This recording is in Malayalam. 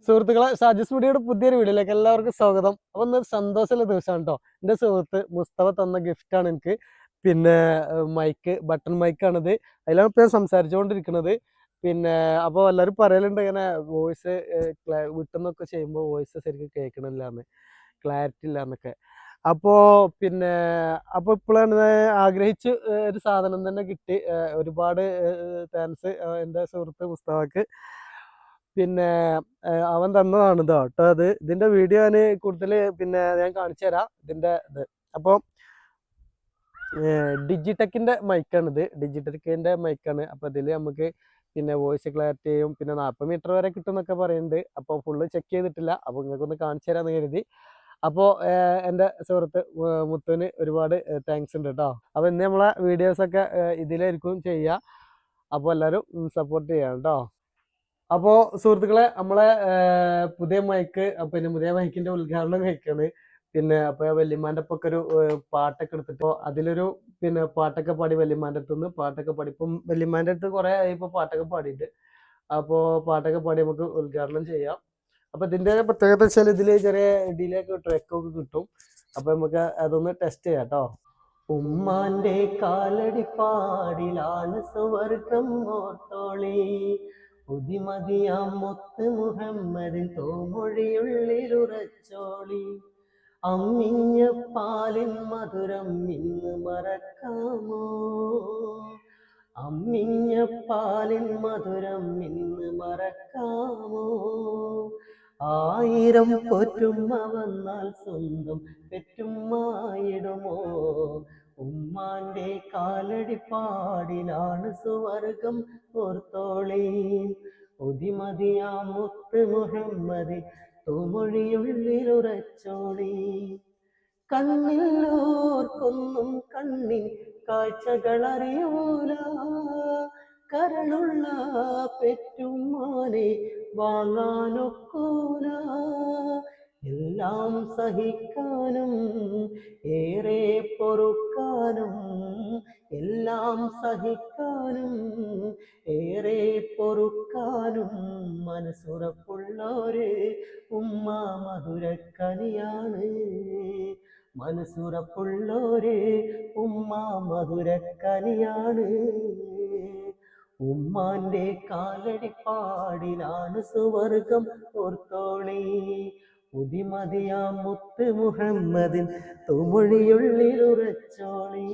സുഹൃത്തുക്കളെ, സാജിസ് മീഡിയയുടെ പുതിയൊരു വീഡിയോയിലേക്ക് എല്ലാവർക്കും സ്വാഗതം. അപ്പൊ ഇന്നൊരു സന്തോഷമുള്ള ദിവസമാണ് കേട്ടോ. എൻ്റെ സുഹൃത്ത് മുസ്തഫ തന്ന ഗിഫ്റ്റാണ് എനിക്ക്. പിന്നെ മൈക്ക്, ബട്ടൺ മൈക്കാണിത്. അതിലാണ് ഇപ്പൊ ഞാൻ സംസാരിച്ചുകൊണ്ടിരിക്കുന്നത്. പിന്നെ അപ്പോൾ എല്ലാവരും പറയലുണ്ട് ഇങ്ങനെ വോയിസ് വിട്ടുന്നൊക്കെ ചെയ്യുമ്പോൾ വോയിസ് ശരിക്കും കേൾക്കണില്ല എന്ന്, ക്ലാരിറ്റി ഇല്ല എന്നൊക്കെ. അപ്പോ പിന്നെ അപ്പൊ ഇപ്പോഴാണ് ആഗ്രഹിച്ച് ഒരു സാധനം തന്നെ കിട്ടി. ഒരുപാട് താങ്ക്സ് എൻ്റെ സുഹൃത്ത് മുസ്തഫക്ക്. പിന്നെ അവൻ തന്നതാണ് ഇതാ കേട്ടോ. ഇതിന്റെ വീഡിയോ ഞാൻ കൂടുതൽ പിന്നെ ഞാൻ കാണിച്ചു തരാം ഇതിന്റെ ഇത്. അപ്പോൾ ഡിജിടെക്കിന്റെ മൈക്കാണിത്, ഡിജിടെക്കിന്റെ മൈക്കാണ്. അപ്പോൾ ഇതിൽ നമുക്ക് പിന്നെ വോയിസ് ക്ലാരിറ്റിയും പിന്നെ 40 മീറ്റർ വരെ കിട്ടും എന്നൊക്കെ പറയുന്നുണ്ട്. അപ്പോൾ ഫുള്ള് ചെക്ക് ചെയ്തിട്ടില്ല, അപ്പോൾ നിങ്ങൾക്കൊന്ന് കാണിച്ചു തരാമെന്ന് കരുതി. അപ്പോൾ എൻ്റെ സുഹൃത്ത് മുത്തുവിന് ഒരുപാട് താങ്ക്സ് ഉണ്ട് കേട്ടോ. അപ്പോൾ ഇന്ന് നമ്മളെ വീഡിയോസൊക്കെ ഇതിലായിരിക്കും ചെയ്യുക. അപ്പോൾ എല്ലാവരും സപ്പോർട്ട് ചെയ്യാം കേട്ടോ. അപ്പോൾ സുഹൃത്തുക്കളെ, നമ്മളെ പുതിയ മൈക്ക്, പിന്നെ പുതിയ മൈക്കിന്റെ ഉദ്ഘാടനം കഴിക്കാണ്. പിന്നെ അപ്പോൾ വല്യമ്മാൻ്റെ ഒപ്പൊക്കെ ഒരു പാട്ടൊക്കെ എടുത്തിട്ടോ അതിലൊരു പിന്നെ പാട്ടൊക്കെ പാടി വല്യമ്മാൻ്റെ അടുത്തുനിന്ന് പാട്ടൊക്കെ പാടി. ഇപ്പം വല്യമ്മാൻ്റെ അടുത്ത് കുറേ ആയി ഇപ്പോൾ പാട്ടൊക്കെ പാടിയിട്ട്. അപ്പോൾ പാട്ടൊക്കെ പാടി നമുക്ക് ഉദ്ഘാടനം ചെയ്യാം. അപ്പോൾ ഇതിന്റെ പ്രത്യേകത വെച്ചാൽ ഇതിൽ ചെറിയ ഡിലേ കിട്ടും, എക്കോ ഒക്കെ കിട്ടും. അപ്പോൾ നമുക്ക് അതൊന്ന് ടെസ്റ്റ് ചെയ്യാം കേട്ടോ. ഉമ്മാന്റെ കാലടിപ്പാടിലാണ് സുവർഗം ഓർത്തോളി, പുതിമതിയാം മുത്ത് മുഹമ്മദിൻ തോമൊഴിയുള്ളിലുറച്ചോളി. അമ്മിഞ്ഞ പാലിൻ മധുരം ഇന്ന് മറക്കാമോ, അമ്മിഞ്ഞ പാലിൻ മധുരം ഇന്ന് മറക്കാമോ. ആയിരം പൊറ്റുമ്മ വന്നാൽ സ്വന്തം പെറ്റുമ്മായിടുമോ. ഉമ്മാന്റെ കാലടിപ്പാടിലാണ് സുവർഗം ഓർത്തോളി, ഒതിമതിയാ മുത്ത് മുഹമ്മദ് തോമൊഴിയുള്ളിലുറച്ചോളി. കണ്ണില്ലോർക്കൊന്നും കണ്ണിൻ കാഴ്ചകളറിയൂല, കരളുള്ള പെറ്റുമ്മാനെ വാങ്ങാനൊക്കൂല. എല്ലാം സഹിക്കാനും ഏറെ പൊറുക്കാനും, എല്ലാം സഹിക്കാനും ഏറെ പൊറുക്കാനും മനസ്സുറപ്പുള്ളോര് ഉമ്മ മധുരക്കനിയാണ്, മനസ്സുറപ്പുള്ളോര് ഉമ്മ മധുരക്കനിയാണ്. ഉമ്മാന്റെ കാലടിപ്പാടിലാണ് സുവർഗം ഓർത്തോളി, പുതിമതിയാം മുത്ത് മുഹമ്മദിൻ തുമൊഴിയുള്ളിലുറച്ചോളി.